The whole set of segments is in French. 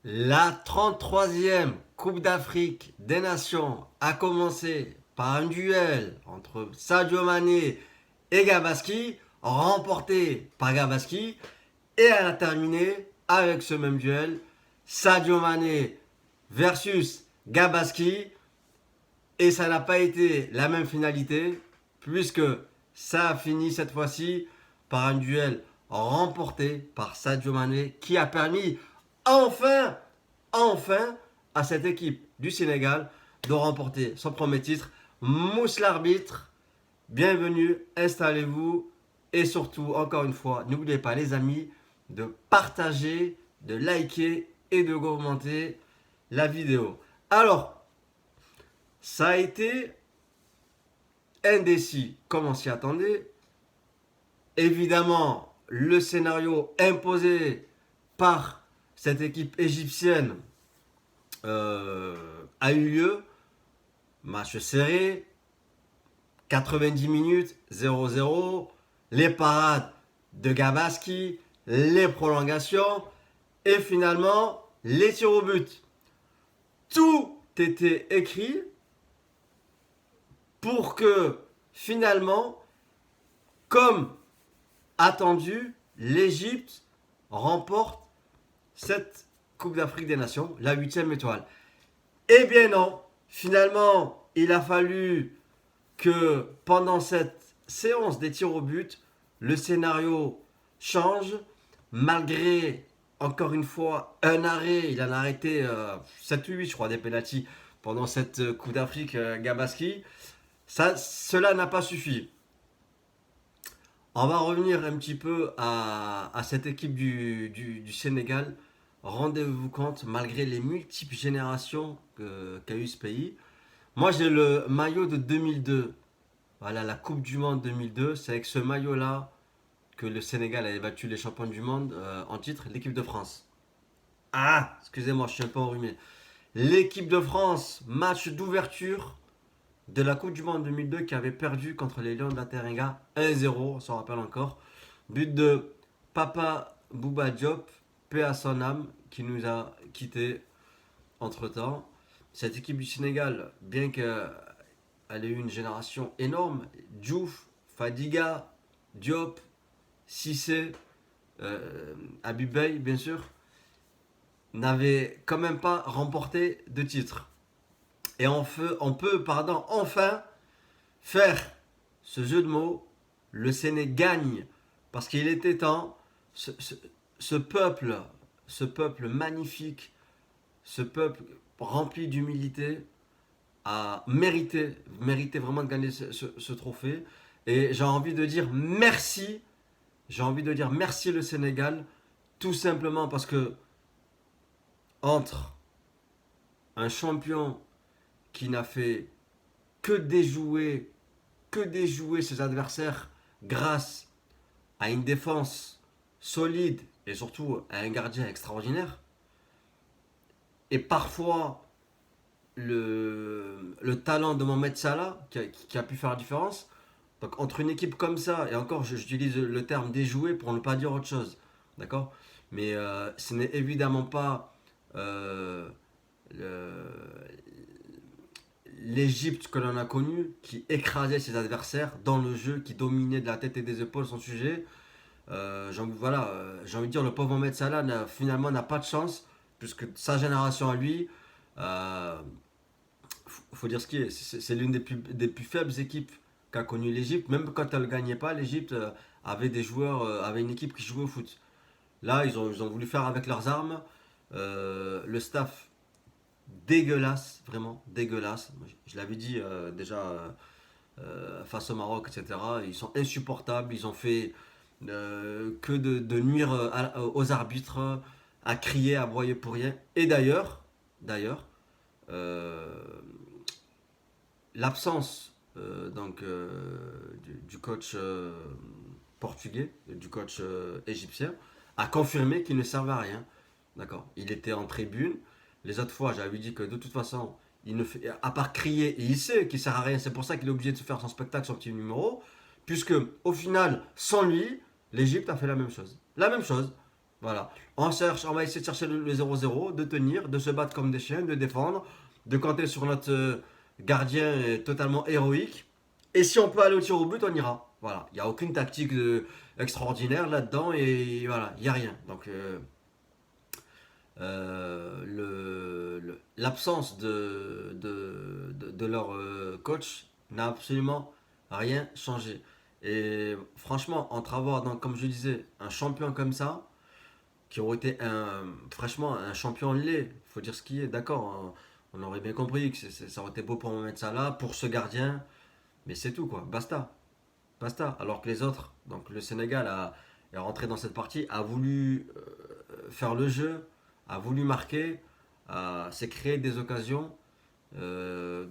La 33e Coupe d'Afrique des Nations a commencé par un duel entre Sadio Mané et Gabaski, remporté par Gabaski, et elle a terminé avec ce même duel, Sadio Mané versus Gabaski, et ça n'a pas été la même finalité, puisque ça a fini cette fois-ci par un duel remporté par Sadio Mané, qui a permis enfin, enfin à cette équipe du Sénégal de remporter son premier titre. Mousse l'arbitre, bienvenue, installez-vous et surtout, encore une fois, n'oubliez pas les amis de partager, de liker et de commenter la vidéo. Alors, ça a été indécis comme on s'y attendait. Évidemment, le scénario imposé par cette équipe égyptienne a eu lieu. Match serré, 90 minutes, 0-0. Les parades de Gabaski, les prolongations et finalement les tirs au but. Tout était écrit pour que finalement, comme attendu, l'Égypte remporte cette Coupe d'Afrique des Nations, la 8e étoile. Eh bien non, finalement, il a fallu que pendant cette séance des tirs au but, le scénario change, malgré, encore une fois, un arrêt. Il en a arrêté 7 ou 8, je crois, des pénaltys pendant cette Coupe d'Afrique Gabaski. Cela n'a pas suffi. On va revenir un petit peu à cette équipe du Sénégal. Rendez-vous compte, malgré les multiples générations qu'a eu ce pays. Moi, j'ai le maillot de 2002. Voilà, la Coupe du Monde 2002. C'est avec ce maillot-là que le Sénégal avait battu les champions du monde en titre, l'équipe de France. Ah, excusez-moi, je suis un peu enrhumé. L'équipe de France, match d'ouverture de la Coupe du Monde 2002 qui avait perdu contre les Lions de la Teranga 1-0, on s'en rappelle encore. But de Papa Bouba Diop, paix à son âme, qui nous a quittés entre-temps. Cette équipe du Sénégal, bien qu'elle ait eu une génération énorme, Diouf, Fadiga, Diop, Cissé, Habib Beye, bien sûr, n'avait quand même pas remporté de titre. Et on peut enfin faire ce jeu de mots. Le Sénégal gagne parce qu'il était temps. Ce, ce- ce peuple magnifique, ce peuple rempli d'humilité a mérité vraiment de gagner ce trophée. Et j'ai envie de dire merci. J'ai envie de dire merci le Sénégal, tout simplement parce que entre un champion qui n'a fait que déjouer, ses adversaires grâce à une défense solide et surtout à un gardien extraordinaire, et parfois le talent de Mohamed Salah qui a pu faire la différence. Donc entre une équipe comme ça, et encore j'utilise le terme déjoué pour ne pas dire autre chose, d'accord. Mais ce n'est évidemment pas euh, le- l'Égypte que l'on a connue, qui écrasait ses adversaires dans le jeu, qui dominait de la tête et des épaules son sujet. Voilà, j'ai envie de dire, le pauvre Mohamed Salah finalement n'a pas de chance, puisque sa génération à lui, euh, faut dire ce qui est, c'est l'une des plus faibles équipes qu'a connu l'Égypte. Même quand elle ne gagnait pas, l'Égypte avait des joueurs, avait une équipe qui jouait au foot. Là, ils ont voulu faire avec leurs armes. Le staff dégueulasse, vraiment dégueulasse. Je l'avais dit déjà face au Maroc, etc. Ils sont insupportables. Ils ont fait que de nuire aux arbitres, à crier, à broyer pour rien. Et d'ailleurs, euh, l'absence du coach portugais, du coach égyptien, a confirmé qu'il ne servait à rien. D'accord. Il était en tribune. Les autres fois, j'avais dit que de toute façon, il ne fait, à part crier, et il sait qu'il sert à rien. C'est pour ça qu'il est obligé de faire son spectacle, son petit numéro. Puisque, au final, sans lui, l'Égypte a fait la même chose. La même chose. Voilà. On va essayer de chercher le 0-0, de tenir, de se battre comme des chiens, de défendre, de compter sur notre gardien totalement héroïque. Et si on peut aller au tir au but, on ira. Voilà. Il n'y a aucune tactique extraordinaire là-dedans et voilà, il n'y a rien. Donc, l'absence de leur coach n'a absolument rien changé. Et franchement, entre avoir, donc, comme je disais, un champion comme ça, qui aurait été franchement un champion laid, il faut dire ce qui est, d'accord, hein, on aurait bien compris que ça aurait été beau pour Mohamed Salah, pour ce gardien, mais c'est tout quoi, basta, basta. Alors que les autres, donc le Sénégal est rentré dans cette partie, a voulu faire le jeu, a voulu marquer, s'est créé des occasions. Euh,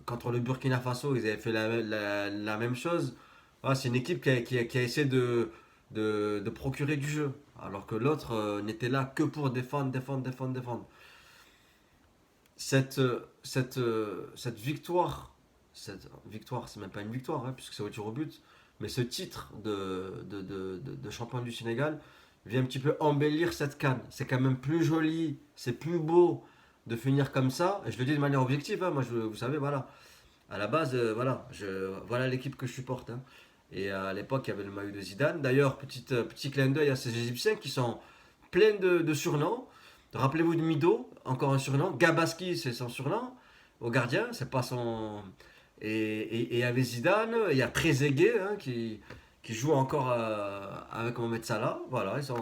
Contre le Burkina Faso, ils avaient fait la même chose. Voilà, c'est une équipe qui a essayé de procurer du jeu, alors que l'autre n'était là que pour défendre, défendre, défendre, défendre. Cette victoire, c'est même pas une victoire, hein, puisque c'est au tir au but, mais ce titre de champion du Sénégal vient un petit peu embellir cette canne. C'est quand même plus joli, c'est plus beau de finir comme ça. Et je le dis de manière objective, hein, moi vous savez, voilà. À la base, voilà l'équipe que je supporte, hein. Et à l'époque, il y avait le maillot de Zidane. D'ailleurs, petit clin d'œil à ces Égyptiens qui sont pleins de surnoms. Rappelez-vous de Mido, encore un surnom. Gabaski, c'est son surnom. Au gardien, c'est pas son. Et il y avait Zidane, il y a Trezeguet hein, qui joue encore avec Mohamed Salah. Voilà, c'est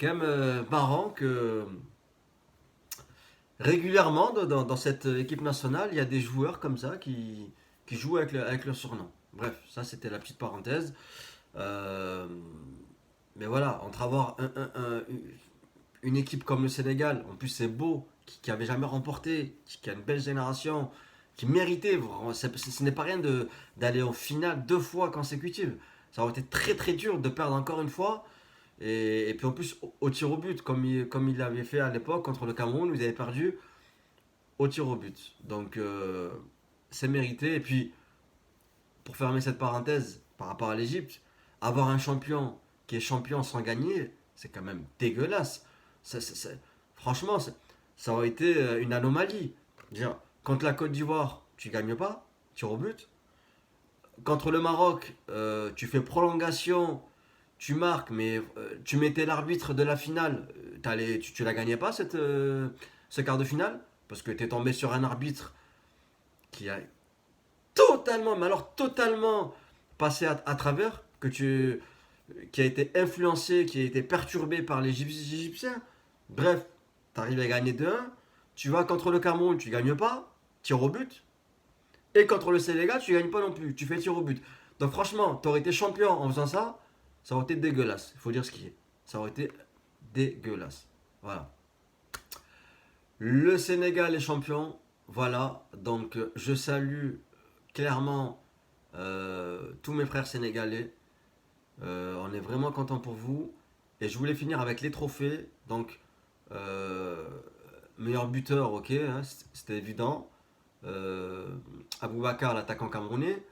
quand même marrant que régulièrement dans cette équipe nationale, il y a des joueurs comme ça qui jouent avec leur surnom. Bref, ça c'était la petite parenthèse. Euh, mais voilà, entre avoir une équipe comme le Sénégal, en plus c'est beau, qui avait jamais remporté, qui a une belle génération, qui méritait, ce n'est pas rien d'aller en finale 2 fois consécutives. Ça aurait été très très dur de perdre encore une fois. Et puis en plus au tir au but, comme il l'avait fait à l'époque contre le Cameroun, vous avez perdu au tir au but. Donc c'est mérité. Et puis pour fermer cette parenthèse par rapport à l'Égypte, avoir un champion qui est champion sans gagner, c'est quand même dégueulasse. Franchement, ça aurait été une anomalie. Dire, contre la Côte d'Ivoire, tu gagnes pas, tir au but. Contre le Maroc, tu fais prolongation, tu marques, mais tu mettais l'arbitre de la finale, tu la gagnais pas ce quart de finale, parce que tu es tombé sur un arbitre qui a totalement, mais alors totalement passé à travers, qui a été influencé, qui a été perturbé par les Égyptiens. Bref, tu arrives à gagner 2-1, tu vas contre le Cameroun, tu gagnes pas, tir au but, et contre le Sénégal, tu gagnes pas non plus, tu fais tir au but. Donc franchement, tu aurais été champion en faisant ça, ça aurait été dégueulasse, il faut dire ce qui est. Ça aurait été dégueulasse. Voilà. Le Sénégal est champion, voilà. Donc je salue clairement tous mes frères sénégalais. On est vraiment content pour vous. Et je voulais finir avec les trophées. Donc, euh, meilleur buteur, ok, hein, c'était évident. Aboubacar, l'attaquant camerounais.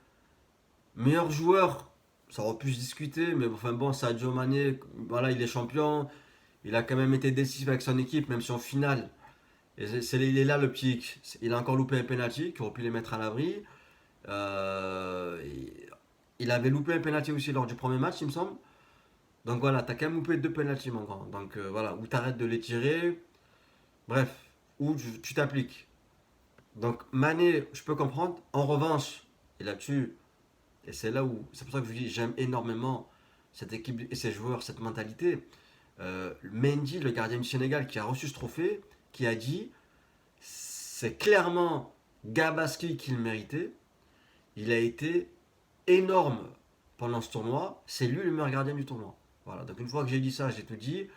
Meilleur joueur, ça aurait pu se discuter, mais enfin bon, Sadio Mané, voilà, il est champion. Il a quand même été décisif avec son équipe, même si en finale, il est là le petit. Il a encore loupé un penalty, qui aurait pu les mettre à l'abri. Euh, il avait loupé un penalty aussi lors du premier match, il me semble. Donc voilà, t'as quand même loupé 2 penalties, mon grand. Donc voilà, ou t'arrêtes de les tirer, bref, ou tu t'appliques. Donc Mané, je peux comprendre. En revanche, et là-dessus, et c'est pour ça que je vous dis, j'aime énormément cette équipe et ces joueurs, cette mentalité. Mendy, le gardien du Sénégal, qui a reçu ce trophée, qui a dit, c'est clairement Gabaski qui le méritait. Il a été énorme pendant ce tournoi. C'est lui le meilleur gardien du tournoi. Voilà, donc une fois que j'ai dit ça, j'ai tout dit.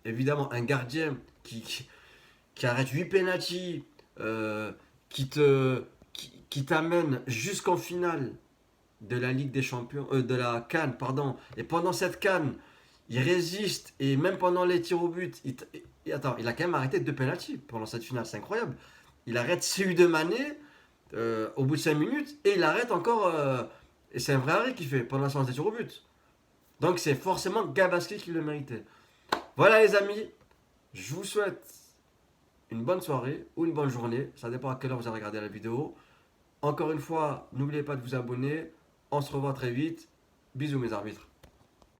Évidemment, un gardien qui arrête 8 pénaltys, qui qui t'amène jusqu'en finale de la Ligue des Champions, de la CAN, pardon. Et pendant cette CAN, il résiste et même pendant les tirs au but, attends, il a quand même arrêté 2 pénaltys pendant cette finale, c'est incroyable. Il arrête CU de Mané au bout de 5 minutes et il arrête encore. Et c'est un vrai arrêt qu'il fait pendant la séance des tirs au but. Donc c'est forcément Gabaski qui le méritait. Voilà les amis, je vous souhaite une bonne soirée ou une bonne journée. Ça dépend à quelle heure vous avez regardé la vidéo. Encore une fois, n'oubliez pas de vous abonner. On se revoit très vite. Bisous mes arbitres.